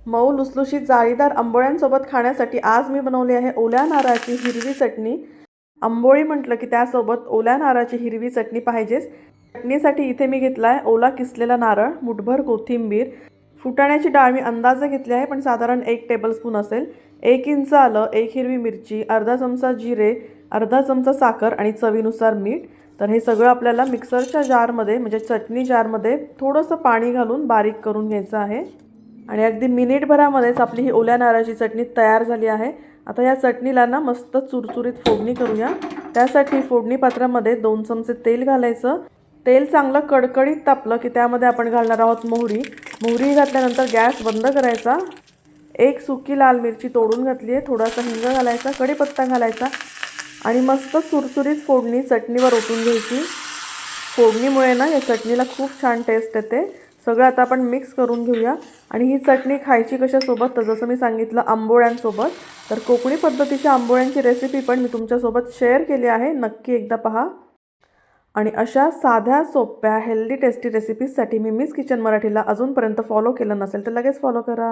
मऊ लुसलुशीत जाळीदार आंबोळ्यांसोबत खाण्यासाठी आज मी बनवली आहे ओल्या नारळाची हिरवी चटणी। आंबोळी म्हटलं की त्यासोबत ओल्या नारळाची हिरवी चटणी पाहिजेच। चटणीसाठी इथे मी घेतला आहे ओला किसलेला नारळ, मुठभर कोथिंबीर, फुटाण्याची डाळ मी अंदाजे घेतली आहे पण साधारण 1 टेबलस्पून असेल, 1 इंच आलं, 1 हिरवी मिरची, अर्धा चमचा जिरे, अर्धा चमचा साखर आणि चवीनुसार मीठ। तर हे सगळं आपल्याला मिक्सरच्या जारमध्ये म्हणजे चटणी जारमध्ये थोडंसं पाणी घालून बारीक करून घ्यायचं आहे। आणि अगदी मिनिटभरामध्येच आपली ही ओल्या नारळाची चटणी तयार झाली आहे। आता या चटणीला ना मस्त चुरचुरीत फोडणी करूया। त्यासाठी फोडणी पात्रामध्ये 2 चमचे तेल घालायचं। तेल चांगलं कडकडीत तापलं की त्यामध्ये आपण घालणार आहोत मोहरी। मोहरी घातल्यानंतर गॅस बंद करायचा। 1 सुकी लाल मिरची तोडून घातली आहे, थोडासा हिंग घालायचा, कढीपत्ता घालायचा आणि मस्त चुरचुरीत फोडणी चटणीवर ओतून घ्यायची। फोडणीमुळे ना या चटणीला खूप छान टेस्ट येते। सगळं आता आपण मिक्स करून घेऊया। आणि ही चटणी खायची कशासोबत तर जसं मी सांगितलं आंबोळ्यांसोबत। तर कोकणी पद्धतीच्या आंबोळ्यांची रेसिपी पण मी तुमच्यासोबत शेअर केली आहे, नक्की एकदा पहा। आणि अशा साध्या सोप्या हेल्दी टेस्टी रेसिपीजसाठी मिस किचन मराठीला अजूनपर्यंत फॉलो केलं नसेल तर लगेच फॉलो करा।